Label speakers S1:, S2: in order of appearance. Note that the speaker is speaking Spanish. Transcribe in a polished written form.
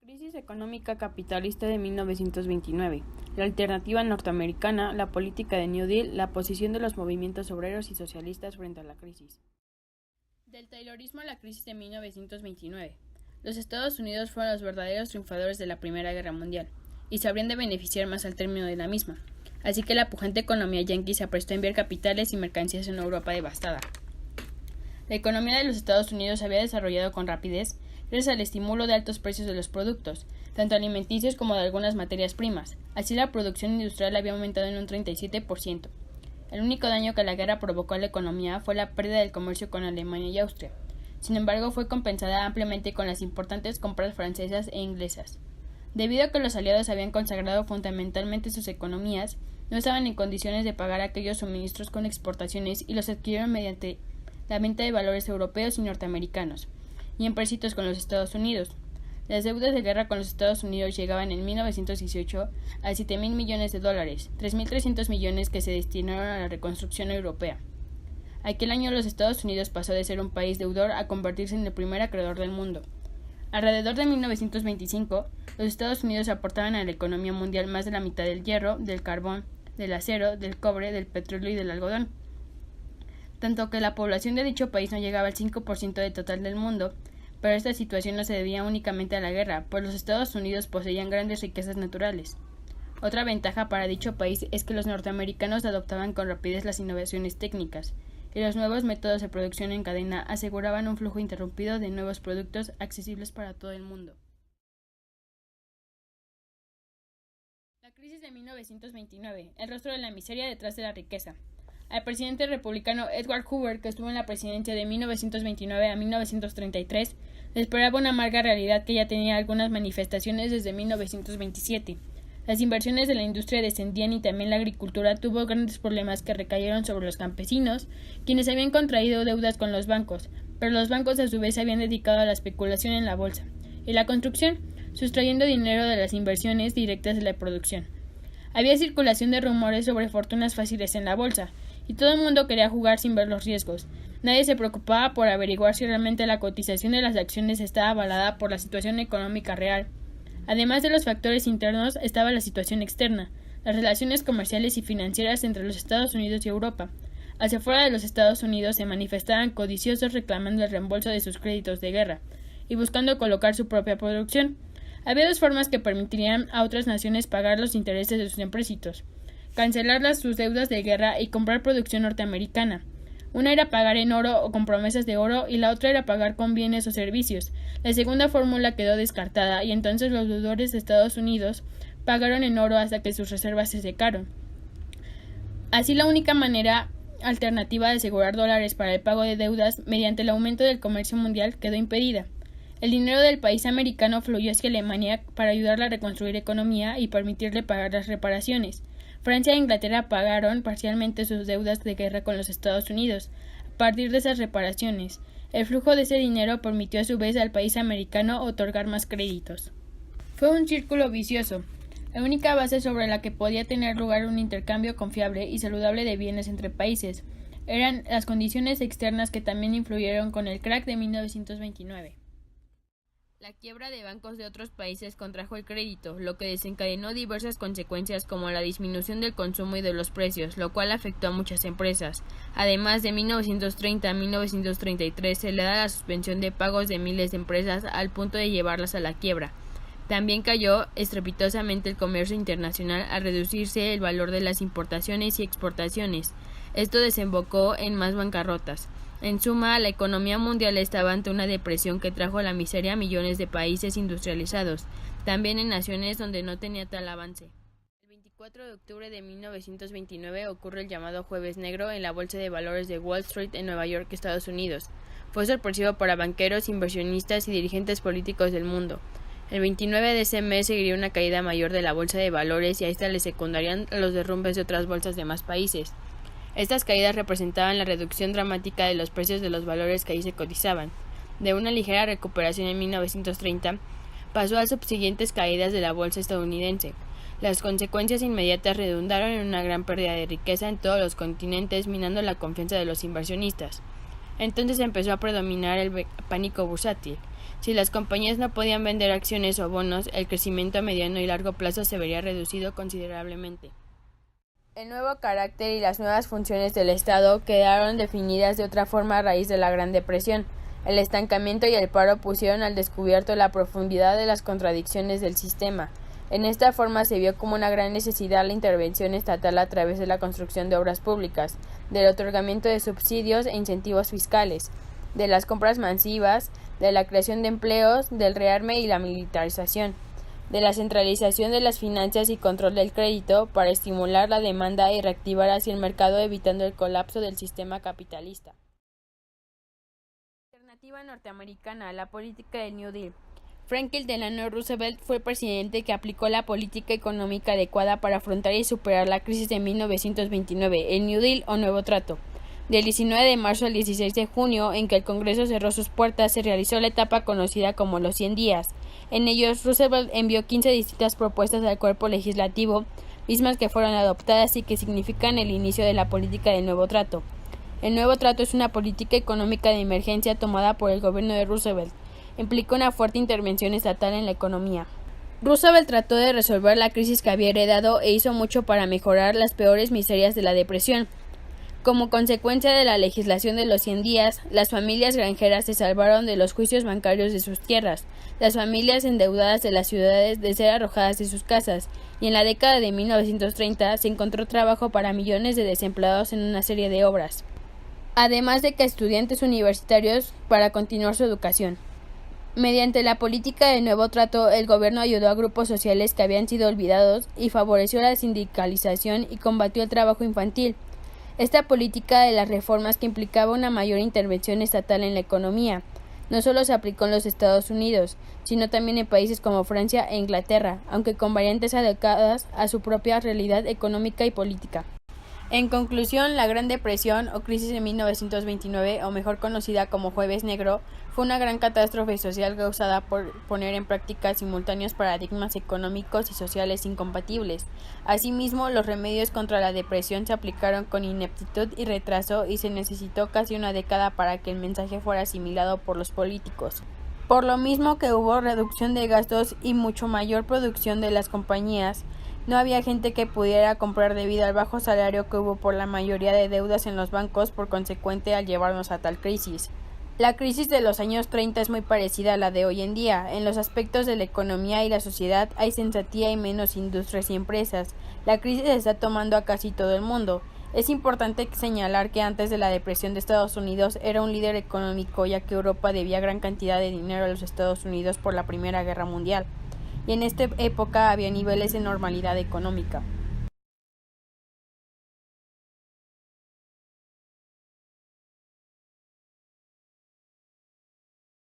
S1: Crisis económica capitalista de 1929, la alternativa norteamericana, la política de New Deal, la posición de los movimientos obreros y socialistas frente a la crisis. Del Taylorismo a la crisis de 1929. Los Estados Unidos fueron los verdaderos triunfadores de la Primera Guerra Mundial, y se habrían de beneficiar más al término de la misma, así que la pujante economía yanqui se aprestó a enviar capitales y mercancías en una Europa devastada. La economía de los Estados Unidos se había desarrollado con rapidez gracias al estímulo de altos precios de los productos, tanto alimenticios como de algunas materias primas. Así la producción industrial había aumentado en un 37%. El único daño que la guerra provocó a la economía fue la pérdida del comercio con Alemania y Austria. Sin embargo, fue compensada ampliamente con las importantes compras francesas e inglesas. Debido a que los aliados habían consagrado fundamentalmente sus economías, no estaban en condiciones de pagar aquellos suministros con exportaciones y los adquirieron mediante la venta de valores europeos y norteamericanos, y empréstitos con los Estados Unidos. Las deudas de guerra con los Estados Unidos llegaban en 1918 a $7.000 millones, 3.300 millones que se destinaron a la reconstrucción europea. Aquel año los Estados Unidos pasó de ser un país deudor a convertirse en el primer acreedor del mundo. Alrededor de 1925, los Estados Unidos aportaban a la economía mundial más de la mitad del hierro, del carbón, del acero, del cobre, del petróleo y del algodón. Tanto que la población de dicho país no llegaba al 5% del total del mundo, pero esta situación no se debía únicamente a la guerra, pues los Estados Unidos poseían grandes riquezas naturales. Otra ventaja para dicho país es que los norteamericanos adoptaban con rapidez las innovaciones técnicas, y los nuevos métodos de producción en cadena aseguraban un flujo interrumpido de nuevos productos accesibles para todo el mundo. La crisis de 1929, el rostro de la miseria detrás de la riqueza. Al presidente republicano Edward Hoover, que estuvo en la presidencia de 1929 a 1933, le esperaba una amarga realidad que ya tenía algunas manifestaciones desde 1927. Las inversiones de la industria descendían y también la agricultura tuvo grandes problemas que recayeron sobre los campesinos, quienes habían contraído deudas con los bancos, pero los bancos a su vez se habían dedicado a la especulación en la bolsa y la construcción, sustrayendo dinero de las inversiones directas de la producción. Había circulación de rumores sobre fortunas fáciles en la bolsa, y todo el mundo quería jugar sin ver los riesgos. Nadie se preocupaba por averiguar si realmente la cotización de las acciones estaba avalada por la situación económica real. Además de los factores internos, estaba la situación externa, las relaciones comerciales y financieras entre los Estados Unidos y Europa. Hacia fuera de los Estados Unidos se manifestaban codiciosos reclamando el reembolso de sus créditos de guerra y buscando colocar su propia producción. Había dos formas que permitirían a otras naciones pagar los intereses de sus empréstitos: cancelar sus deudas de guerra y comprar producción norteamericana. Una era pagar en oro o con promesas de oro y la otra era pagar con bienes o servicios. La segunda fórmula quedó descartada y entonces los deudores de Estados Unidos pagaron en oro hasta que sus reservas se secaron. Así la única manera alternativa de asegurar dólares para el pago de deudas mediante el aumento del comercio mundial quedó impedida. El dinero del país americano fluyó hacia Alemania para ayudarla a reconstruir economía y permitirle pagar las reparaciones. Francia e Inglaterra pagaron parcialmente sus deudas de guerra con los Estados Unidos. A partir de esas reparaciones, el flujo de ese dinero permitió a su vez al país americano otorgar más créditos. Fue un círculo vicioso, la única base sobre la que podía tener lugar un intercambio confiable y saludable de bienes entre países. Eran las condiciones externas que también influyeron con el crack de 1929. La quiebra de bancos de otros países contrajo el crédito, lo que desencadenó diversas consecuencias como la disminución del consumo y de los precios, lo cual afectó a muchas empresas. Además, de 1930 a 1933 se le da la suspensión de pagos de miles de empresas al punto de llevarlas a la quiebra. También cayó estrepitosamente el comercio internacional al reducirse el valor de las importaciones y exportaciones. Esto desembocó en más bancarrotas. En suma, la economía mundial estaba ante una depresión que trajo la miseria a millones de países industrializados, también en naciones donde no tenía tal avance. El 24 de octubre de 1929 ocurre el llamado Jueves Negro en la Bolsa de Valores de Wall Street en Nueva York, Estados Unidos. Fue sorpresivo para banqueros, inversionistas y dirigentes políticos del mundo. El 29 de ese mes seguiría una caída mayor de la Bolsa de Valores y a esta le secundarían los derrumbes de otras bolsas de más países. Estas caídas representaban la reducción dramática de los precios de los valores que ahí se cotizaban. De una ligera recuperación en 1930, pasó a subsiguientes caídas de la bolsa estadounidense. Las consecuencias inmediatas redundaron en una gran pérdida de riqueza en todos los continentes, minando la confianza de los inversionistas. Entonces empezó a predominar el pánico bursátil. Si las compañías no podían vender acciones o bonos, el crecimiento a mediano y largo plazo se vería reducido considerablemente. El nuevo carácter y las nuevas funciones del Estado quedaron definidas de otra forma a raíz de la Gran Depresión. El estancamiento y el paro pusieron al descubierto la profundidad de las contradicciones del sistema. En esta forma se vio como una gran necesidad la intervención estatal a través de la construcción de obras públicas, del otorgamiento de subsidios e incentivos fiscales, de las compras masivas, de la creación de empleos, del rearme y la militarización, de la centralización de las finanzas y control del crédito para estimular la demanda y reactivar así el mercado evitando el colapso del sistema capitalista. Alternativa norteamericana, la política del New Deal. Franklin Delano Roosevelt fue el presidente que aplicó la política económica adecuada para afrontar y superar la crisis de 1929, el New Deal o Nuevo Trato. Del 19 de marzo al 16 de junio, en que el Congreso cerró sus puertas, se realizó la etapa conocida como los 100 días. En ellos, Roosevelt envió 15 distintas propuestas al cuerpo legislativo, mismas que fueron adoptadas y que significan el inicio de la política del Nuevo Trato. El Nuevo Trato es una política económica de emergencia tomada por el gobierno de Roosevelt. Implica una fuerte intervención estatal en la economía. Roosevelt trató de resolver la crisis que había heredado e hizo mucho para mejorar las peores miserias de la depresión. Como consecuencia de la legislación de los 100 días, las familias granjeras se salvaron de los juicios bancarios de sus tierras, las familias endeudadas de las ciudades de ser arrojadas de sus casas, y en la década de 1930 se encontró trabajo para millones de desempleados en una serie de obras, además de que estudiantes universitarios para continuar su educación. Mediante la política del Nuevo Trato, el gobierno ayudó a grupos sociales que habían sido olvidados y favoreció la sindicalización y combatió el trabajo infantil. Esta política de las reformas que implicaba una mayor intervención estatal en la economía, no solo se aplicó en los Estados Unidos, sino también en países como Francia e Inglaterra, aunque con variantes adecuadas a su propia realidad económica y política. En conclusión, la Gran Depresión o crisis de 1929, o mejor conocida como Jueves Negro, fue una gran catástrofe social causada por poner en práctica simultáneos paradigmas económicos y sociales incompatibles. Asimismo, los remedios contra la depresión se aplicaron con ineptitud y retraso y se necesitó casi una década para que el mensaje fuera asimilado por los políticos. Por lo mismo que hubo reducción de gastos y mucho mayor producción de las compañías, no había gente que pudiera comprar debido al bajo salario que hubo por la mayoría de deudas en los bancos por consecuente al llevarnos a tal crisis. La crisis de los años 30 es muy parecida a la de hoy en día. En los aspectos de la economía y la sociedad hay sensatía y menos industrias y empresas. La crisis está tomando a casi todo el mundo. Es importante señalar que antes de la depresión de Estados Unidos era un líder económico, ya que Europa debía gran cantidad de dinero a los Estados Unidos por la Primera Guerra Mundial, y en esta época había niveles de normalidad económica.